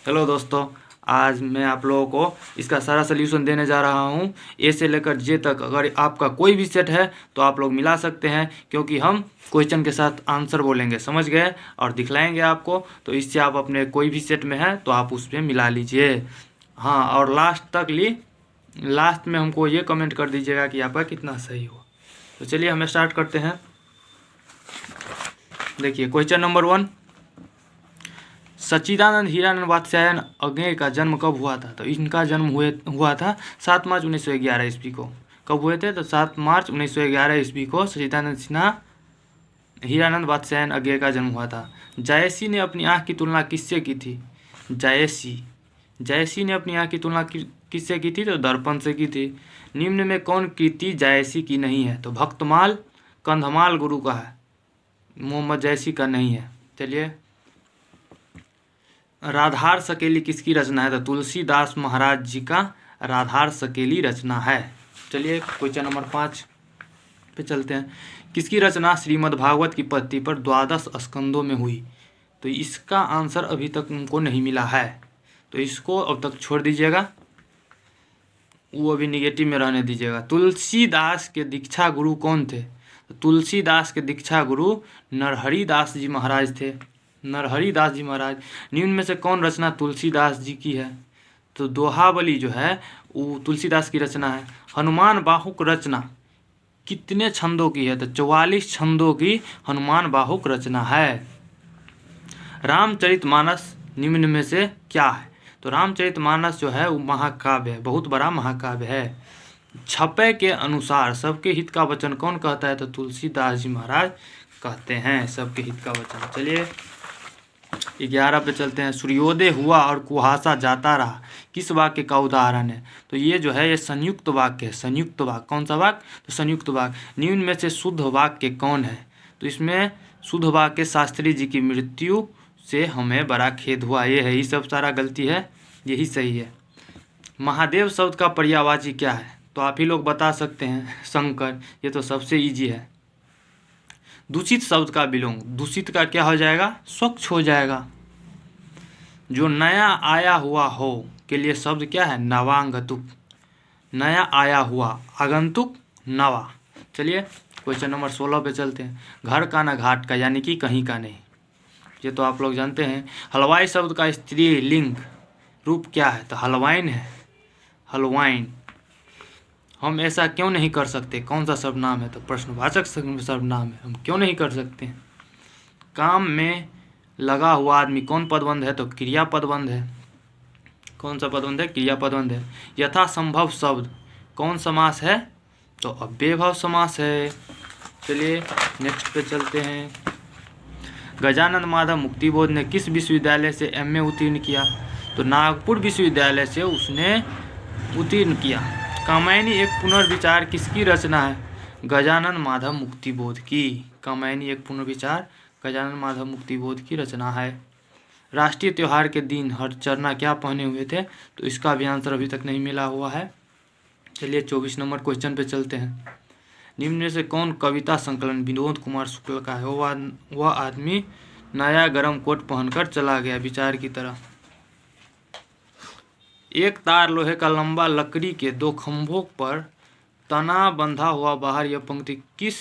Hello दोस्तों, आज मैं आप लोगों को इसका सारा सोल्यूशन देने जा रहा हूँ। ए से लेकर जे तक अगर आपका कोई भी सेट है तो आप लोग मिला सकते हैं, क्योंकि हम क्वेश्चन के साथ आंसर बोलेंगे, समझ गए, और दिखलाएंगे आपको। तो इससे आप अपने कोई भी सेट में है तो आप उस पर मिला लीजिए। हाँ, और लास्ट में हमको ये कमेंट कर दीजिएगा कि आपका कितना सही हो। तो चलिए हम स्टार्ट करते हैं। देखिए क्वेश्चन नंबर 1, सच्चिदानंद हीरानंद वात्स्यायन अग्नेय का जन्म कब हुआ था? तो इनका जन्म हुआ था 7 मार्च 1911 ईस्वी को। कब हुए थे? तो 7 मार्च 1911 ईस्वी को सच्चिदानंद सिन्हा हीरानंद वात्स्यायन अग्नेय का जन्म हुआ था। जायसी ने अपनी आँख की तुलना किससे की थी? जायसी ने अपनी आँख की तुलना किससे की थी? तो दर्पण से की थी। निम्न में कौन कृति जायसी की नहीं है? तो भक्तमाल कंधमाल गुरु का है, मोहम्मद जायसी का नहीं है। चलिए, राधार सकेली किसकी रचना है? तो तुलसीदास महाराज जी का राधार सकेली रचना है। चलिए क्वेश्चन नंबर 5 पे चलते हैं। किसकी रचना श्रीमद् भागवत की पत्ती पर 12 स्कंदों में हुई? तो इसका आंसर अभी तक उनको नहीं मिला है, तो इसको अब तक छोड़ दीजिएगा, वो अभी निगेटिव में रहने दीजिएगा। तुलसीदास के दीक्षा गुरु कौन थे? तो तुलसीदास के दीक्षा गुरु नरहरि दास जी महाराज थे। नरहरि दास जी महाराज। निम्न में से कौन रचना तुलसीदास जी की है? तो दोहावली जो है वो तुलसीदास की रचना है। हनुमान बाहुक रचना कितने छंदों की है? तो 44 छंदों की हनुमान बाहुक रचना है। रामचरितमानस निम्न में से क्या है? तो रामचरितमानस जो है वो महाकाव्य है, बहुत बड़ा महाकाव्य है। छपे के अनुसार सबके हित का वचन कौन कहता है? तो तुलसीदास जी महाराज कहते हैं सबके हित का वचन। चलिए 11 पे चलते हैं। सूर्योदय हुआ और कुहासा जाता रहा किस वाक्य का उदाहरण है? तो ये जो है ये संयुक्त वाक्य है। संयुक्त वाक्य कौन सा वाक्य? तो संयुक्त वाक्य। निम्न में से शुद्ध वाक्य कौन है? तो इसमें शुद्ध वाक्य शास्त्री जी की मृत्यु से हमें बड़ा खेद हुआ, ये है, ये सब सारा गलती है, यही सही है। महादेव शब्द का पर्यायवाची क्या है? तो आप ही लोग बता सकते हैं, शंकर, ये तो सबसे ईजी है। दूषित शब्द का विलोम, दूषित का क्या हो जाएगा? स्वच्छ हो जाएगा। जो नया आया हुआ हो के लिए शब्द क्या है? नवांगतुक। नया आया हुआ, आगंतुक, नवा। चलिए क्वेश्चन नंबर 16 पे चलते हैं। घर का न घाट का, यानी कि कहीं का नहीं, ये तो आप लोग जानते हैं। हलवाई शब्द का स्त्रीलिंग रूप क्या है? तो हलवाइन है, हलवाइन। हम ऐसा क्यों नहीं कर सकते? कौन सा सर्वनाम है? तो प्रश्नवाचक सर्वनाम है, हम क्यों नहीं कर सकते? काम में लगा हुआ आदमी कौन पदबंध है? तो क्रिया पदबंध है। कौन सा पदबंध है? क्रिया पदबंध है। यथासंभव शब्द कौन समास है? तो अव्ययभाव समास है। चलिए नेक्स्ट पे चलते हैं। गजानन माधव मुक्तिबोध ने किस विश्वविद्यालय से एमए उत्तीर्ण किया? तो नागपुर विश्वविद्यालय से उसने उत्तीर्ण किया। कामायनी एक पुनर्विचार किसकी रचना है? गजानन माधव मुक्तिबोध की। कामायनी एक पुनर्विचार गजानन माधव मुक्तिबोध की रचना है। राष्ट्रीय त्यौहार के दिन हरचरना क्या पहने हुए थे? तो इसका भी आंसर अभी तक नहीं मिला हुआ है। चलिए 24 नंबर क्वेश्चन पे चलते हैं। निम्न में से कौन कविता संकलन विनोद कुमार शुक्ल का है? वह आदमी नया गरम कोट पहनकर चला गया विचार की तरह। एक तार लोहे का लंबा लकड़ी के 2 खंभों पर तना बंधा हुआ बाहर, यह पंक्ति किस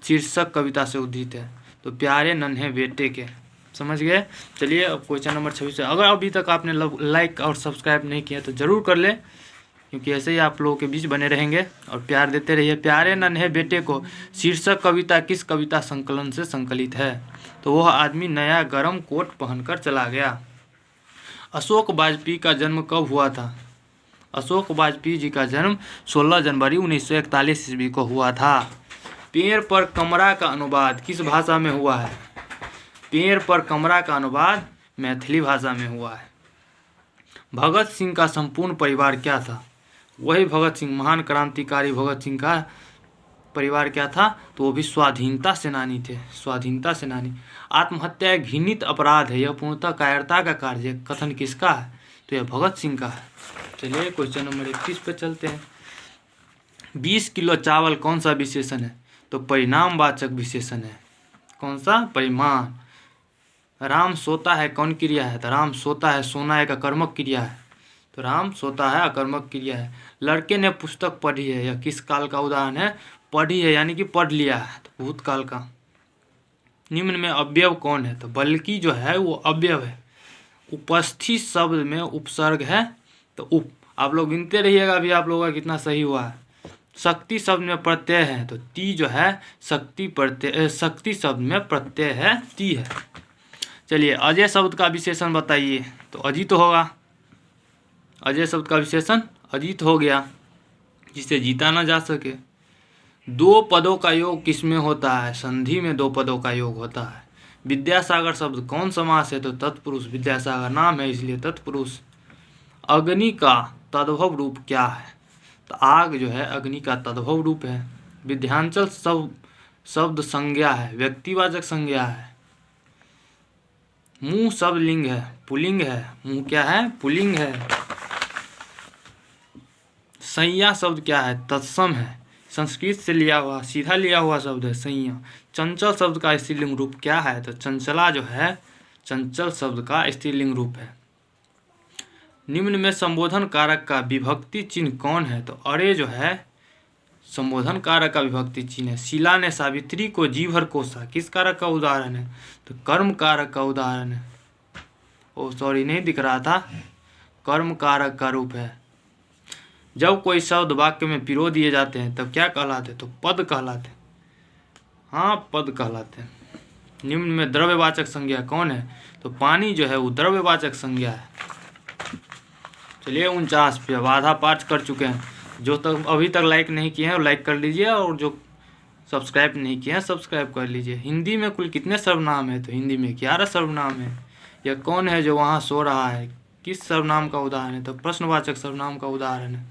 शीर्षक कविता से उद्धृत है? तो प्यारे नन्हे बेटे के। समझ गए? चलिए अब क्वेश्चन नंबर 26 है। अगर अभी तक आपने लाइक और सब्सक्राइब नहीं किया तो ज़रूर कर ले, क्योंकि ऐसे ही आप लोगों के बीच बने रहेंगे और प्यार देते रहिए। प्यारे नन्हे बेटे को शीर्षक कविता किस कविता संकलन से संकलित है? तो वह आदमी नया गरम कोट पहनकर चला गया। अशोक वाजपेयी का जन्म कब हुआ था? अशोक वाजपेयी जी का जन्म 16 जनवरी 1941 ईस्वी को हुआ था। पेड़ पर कमरा का अनुवाद किस भाषा में हुआ है? पेड़ पर कमरा का अनुवाद मैथिली भाषा में हुआ है। भगत सिंह का संपूर्ण परिवार क्या था? वही भगत सिंह, महान क्रांतिकारी भगत सिंह का परिवार क्या था? तो वो भी स्वाधीनता सेनानी थे, स्वाधीनता सेनानी। आत्महत्या एक घृणित अपराध है, यह पूर्णतः कायरता का कार्य है, कथन किसका है? तो यह भगत सिंह का है। चलिए क्वेश्चन नंबर 21 पे चलते हैं। 20 किलो चावल कौन सा विशेषण है? तो परिणामवाचक विशेषण है। कौन सा? परिमाण। राम सोता है कौन क्रिया है? तो राम सोता है, सोना एक अकर्मक क्रिया है, तो राम सोता है अकर्मक क्रिया है। लड़के ने पुस्तक पढ़ी है, यह किस काल का उदाहरण है? पढ़ी है यानी कि पढ़ लिया है, तो भूतकाल का। निम्न में अव्यव कौन है? तो बल्कि जो है वो अव्यव है। उपस्थित शब्द में उपसर्ग है, तो आप लोग गिनते रहिएगा अभी आप लोगों का कितना सही हुआ है। शक्ति शब्द में प्रत्यय है, तो ती जो है शक्ति प्रत्यय, शक्ति शब्द में प्रत्यय है, ती है। चलिए अजय शब्द का विशेषण बताइए, तो अजित होगा। अजय शब्द का विशेषण अजित हो गया, जिसे जीता ना जा सके। दो पदों का योग किसमें होता है? संधि में दो पदों का योग होता है। विद्यासागर शब्द कौन समास है? तो तत्पुरुष। विद्यासागर नाम है इसलिए तत्पुरुष। अग्नि का तद्भव रूप क्या है? तो आग जो है अग्नि का तद्भव रूप है। विध्यांचल शब्द संज्ञा है, व्यक्तिवाचक संज्ञा है। मुंह शब्द लिंग है, पुल्लिंग है। मुंह क्या है? पुल्लिंग है। संज्ञा शब्द क्या है? तत्सम है, संस्कृत से लिया हुआ, सीधा लिया हुआ शब्द है संज्ञा। चंचल शब्द का स्त्रीलिंग रूप क्या है? तो चंचला जो है चंचल शब्द का स्त्रीलिंग रूप है। निम्न में संबोधन कारक का विभक्ति चिन्ह कौन है? तो अरे जो है संबोधन कारक का विभक्ति चिन्ह है। शीला ने सावित्री को जी भर कोसा, किस कारक का उदाहरण है? तो कर्म कारक का उदाहरण है। ओ सॉरी, नहीं दिख रहा था, कर्म कारक का रूप है। जब कोई शब्द वाक्य में पिरो दिए जाते हैं तब क्या कहलाते? तो पद कहलाते। हाँ, पद कहलाते हैं। निम्न में द्रव्यवाचक संज्ञा कौन है? तो पानी जो है वो द्रव्यवाचक संज्ञा है। चलिए 49 पे अब आधा पाठ कर चुके हैं। जो तक अभी तक लाइक नहीं किए हैं वो लाइक कर लीजिए, और जो सब्सक्राइब नहीं किए हैं सब्सक्राइब कर लीजिए। हिंदी में कुल कितने सर्वनाम है? तो हिंदी में 11 सर्वनाम है। यह कौन है जो वहाँ सो रहा है? किस सर्वनाम का उदाहरण है? तो प्रश्नवाचक सर्वनाम का उदाहरण है।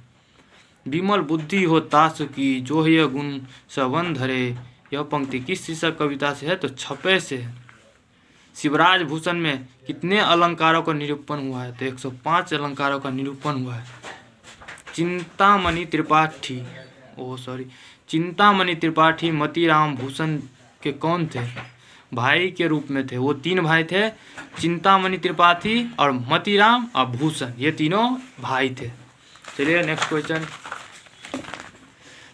विमल बुद्धि हो तासु की, जो यह गुण सवन धरे। यह पंक्ति किस शीर्षक कविता से है? तो छपे से है। शिवराज भूषण में कितने अलंकारों का निरूपण हुआ है? तो 105 अलंकारों का निरूपण हुआ है। चिंतामणि त्रिपाठी मतीराम भूषण के कौन थे? भाई के रूप में थे। वो 3 भाई थे, चिंतामणि त्रिपाठी और मतीराम और भूषण, ये तीनों भाई थे। चलिए नेक्स्ट क्वेश्चन।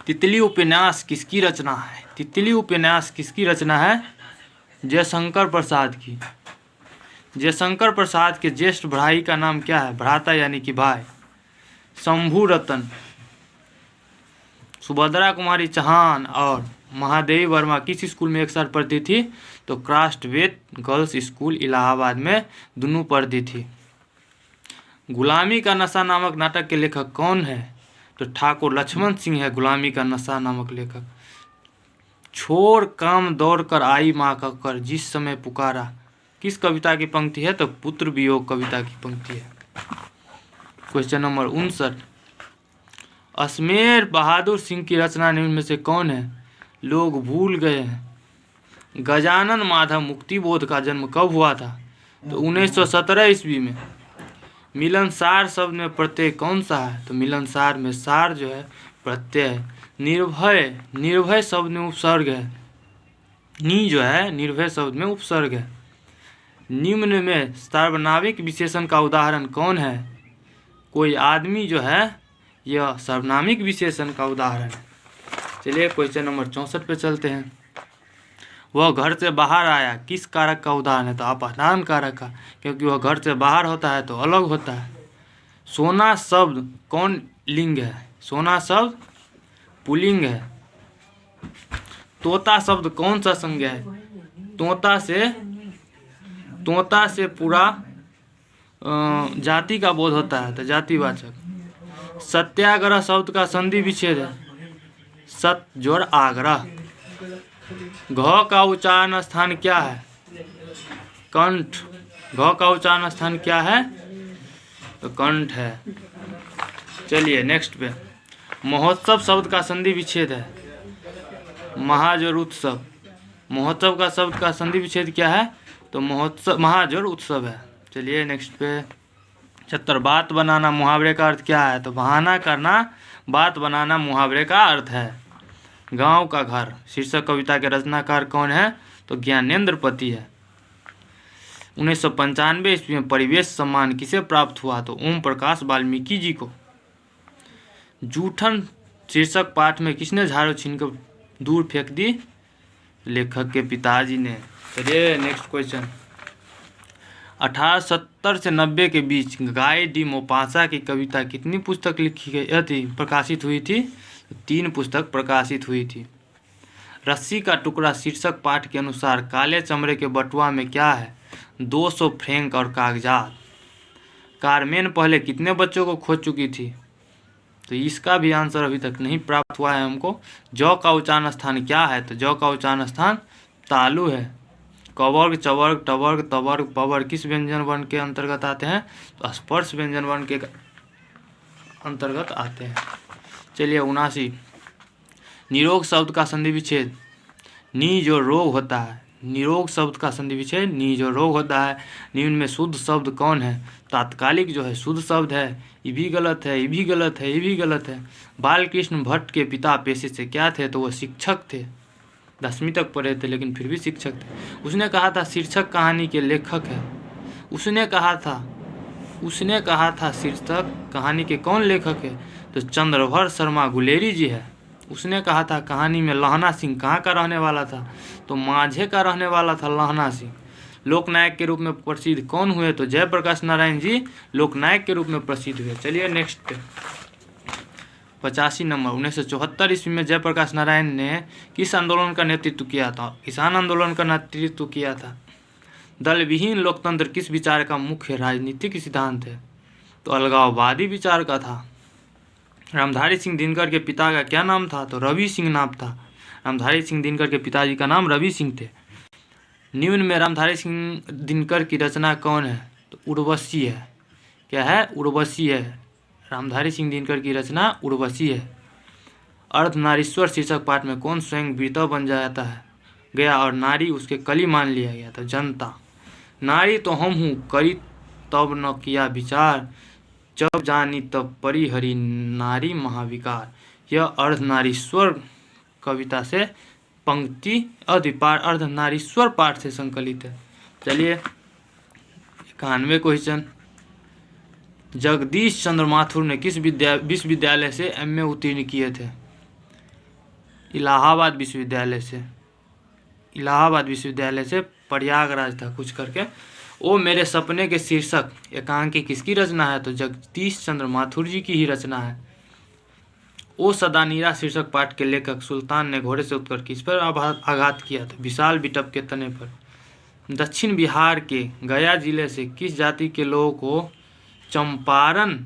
तितली उपन्यास किसकी रचना है? तितली उपन्यास किसकी रचना है? जयशंकर प्रसाद की। जयशंकर प्रसाद के ज्येष्ठ भाई का नाम क्या है? भ्राता यानी कि भाई। शंभू रतन, सुभद्रा कुमारी चौहान और महादेवी वर्मा किस स्कूल में एक साथ पढ़ती थी? तो क्राफ्टवेट गर्ल्स स्कूल इलाहाबाद में दोनों पढ़ती थी। गुलामी का नशा नामक नाटक के लेखक कौन है? तो ठाकुर लक्ष्मण सिंह है गुलामी का नशा नामक लेखक। छोड़ काम दौड़ कर आई माँ का कर, जिस समय पुकारा, किस कविता की पंक्ति है? तो पुत्र वियोग कविता की पंक्ति है। Question number 59। अजमेर बहादुर सिंह की रचना निम्न में से कौन है? लोग भूल गए हैं। गजानन माधव मुक्तिबोध का जन्म कब हुआ था? तो 1917 ईस्वी में। मिलनसार शब्द में प्रत्यय कौन सा है? तो मिलनसार में सार जो है प्रत्यय है। निर्भय शब्द में उपसर्ग है। नी जो है निर्भय शब्द में उपसर्ग है। निम्न में सार्वनामिक विशेषण का उदाहरण कौन है? कोई आदमी जो है यह सार्वनामिक विशेषण का उदाहरण है। चलिए क्वेश्चन नंबर 64 पे चलते हैं। वह घर से बाहर आया, किस कारक का उदाहरण है? तो अपादान कारक का, क्योंकि वह घर से बाहर होता है तो अलग होता है। सोना शब्द कौन लिंग है? सोना शब्द पुल्लिंग है। तोता शब्द कौन सा संज्ञा है? तोता से पूरा जाति का बोध होता है तो जातिवाचक। सत्याग्रह शब्द का संधि विच्छेद है, सत जोड़ आग्रह। घ का उच्चारण स्थान क्या है? कंठ। घ का उच्चारण स्थान क्या है? तो कंठ है। चलिए नेक्स्ट पे। महोत्सव शब्द का संधि विच्छेद है महाजोर उत्सव। महोत्सव का शब्द का संधि विच्छेद क्या है? तो महोत्सव महाजोर उत्सव है। चलिए नेक्स्ट पे। 76 बात बनाना मुहावरे का अर्थ क्या है? तो बहाना करना, बात बनाना मुहावरे का अर्थ है। गांव का घर शीर्षक कविता के रचनाकार कौन है? तो ज्ञानेंद्र पति है। 1995 ईस्वी में परिवेश सम्मान किसे प्राप्त हुआ? तो ओम प्रकाश वाल्मीकि जी को। जूठन शीर्षक पाठ में किसने झाड़ू छीनकर दूर फेंक दी? लेखक के पिताजी ने। चलिए नेक्स्ट क्वेश्चन। 1870 से 90 के बीच गाय डी मोपासा की कविता कितनी पुस्तक लिखी गई थी, प्रकाशित हुई थी? 3 पुस्तक प्रकाशित हुई थी। रस्सी का टुकड़ा शीर्षक पाठ के अनुसार काले चमड़े के बटुआ में क्या है? 200 फ्रैंक और कागजात। कारमेन पहले कितने बच्चों को खोज चुकी थी? तो इसका भी आंसर अभी तक नहीं प्राप्त हुआ है हमको। जौ का उच्चारण स्थान क्या है? तो जौ का उच्चारण स्थान तालु है। कवर्ग, चवर्ग, टवर्ग, तवर्ग, पवर्ग किस व्यंजन वर्ण के अंतर्गत आते हैं? तो स्पर्श व्यंजन वर्ण के अंतर्गत आते हैं। चलिए 79। निरोग शब्द का संधि विच्छेद नी जो रोग होता है। निरोग शब्द का संधि विच्छेद नी जो रोग होता है। निम्न में शुद्ध शब्द कौन है? तात्कालिक जो है शुद्ध शब्द है। ये भी गलत है, ये भी गलत है, ये भी गलत है। बालकृष्ण भट्ट के पिता पेशे से क्या थे? तो वो शिक्षक थे। 10वीं तक पढ़े थे लेकिन फिर भी शिक्षक थे। उसने कहा था शीर्षक कहानी के लेखक है। उसने कहा था शीर्षक कहानी के कौन लेखक है? तो चंद्रभर शर्मा गुलेरी जी है। उसने कहा था कहानी में लहना सिंह कहाँ का रहने वाला था? तो माझे का रहने वाला था लहना सिंह। लोकनायक के रूप में प्रसिद्ध कौन हुए? तो जयप्रकाश नारायण जी लोकनायक के रूप में प्रसिद्ध हुए। चलिए नेक्स्ट 85 नंबर। 1974 ईस्वी में जयप्रकाश नारायण ने किस आंदोलन का नेतृत्व किया था? किसान आंदोलन का नेतृत्व किया था। दल विहीन लोकतंत्र किस विचार का मुख्य राजनीतिक सिद्धांत है? तो अलगाववादी विचार का था। रामधारी सिंह दिनकर के पिता का क्या नाम था? तो रवि सिंह नाम था। रामधारी सिंह दिनकर के पिताजी का नाम रवि सिंह थे। निम्न में रामधारी सिंह दिनकर की रचना कौन है? तो उर्वशी है। क्या है? उर्वशी है। रामधारी सिंह दिनकर की रचना उर्वशी है। अर्धनारीश्वर शीर्षक पाठ में कौन स्वयं वीरता बन जाता है गया और नारी उसके कली मान लिया गया? तो जनता। नारी तो हम हूँ करी तब न किया विचार, जब जानी तब परी हरि नारी महाविकार। यह अर्धनारीश्वर कविता से पंक्ति अर्धनारीश्वर पाठ से संकलित है। चलिए 91 क्वेश्चन। जगदीश चंद्र माथुर ने किस विश्वविद्यालय से एमए उत्तीर्ण किए थे? इलाहाबाद विश्वविद्यालय से। प्रयागराज था कुछ करके। ओ मेरे सपने के शीर्षक एकांकी किसकी रचना है? तो जगदीश चंद्र माथुर जी की ही रचना है। ओ सदानीरा शीर्षक पाठ के लेखक सुल्तान ने घोड़े से उतरकर किस पर आघात किया था? विशाल बिटप के तने पर। दक्षिण बिहार के गया जिले से किस जाति के लोगों को चंपारण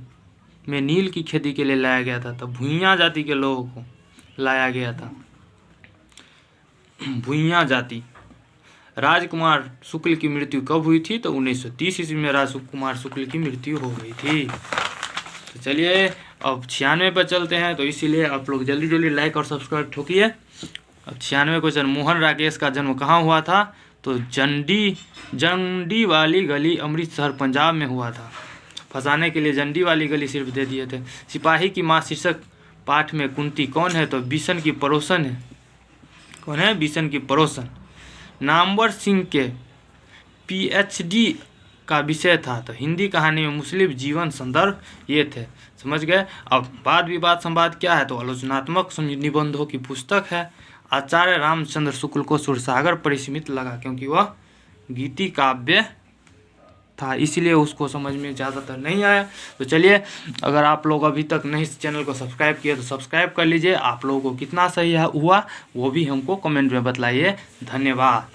में नील की खेती के लिए लाया गया था? तो भुइयां जाति के लोगों को लाया गया था। भुइयां जाति। राजकुमार शुक्ल की मृत्यु कब हुई थी? तो 1930 ईस्वी में राजकुमार शुक्ल की मृत्यु हो गई थी। तो चलिए अब 96 पर चलते हैं। तो इसीलिए आप लोग जल्दी जल्दी लाइक और सब्सक्राइब ठोकिए। अब 96 क्वेश्चन। मोहन राकेश का जन्म कहाँ हुआ था? तो जंडी वाली गली अमृतसर पंजाब में हुआ था। फंसाने के लिए जंडी वाली गली सिर्फ दे दिए थे। सिपाही की माँ शीर्षक पाठ में कुंती कौन है? तो बिशन की पड़ोसन है। कौन है? बिशन की पड़ोसन। नामवर सिंह के पीएचडी का विषय था? तो हिंदी कहानी में मुस्लिम जीवन संदर्भ ये थे। समझ गए? अब वाद विवाद संवाद क्या है? तो आलोचनात्मक निबंधों की पुस्तक है। आचार्य रामचंद्र शुक्ल को सुरसागर परिसीमित लगा क्योंकि वह गीति काव्य था, इसीलिए उसको समझ में ज़्यादातर नहीं आया। तो चलिए अगर आप लोग अभी तक नहीं इस चैनल को सब्सक्राइब किए तो सब्सक्राइब कर लीजिए। आप लोगों को कितना सही हुआ वो भी हमको कमेंट में बतलाइए। धन्यवाद।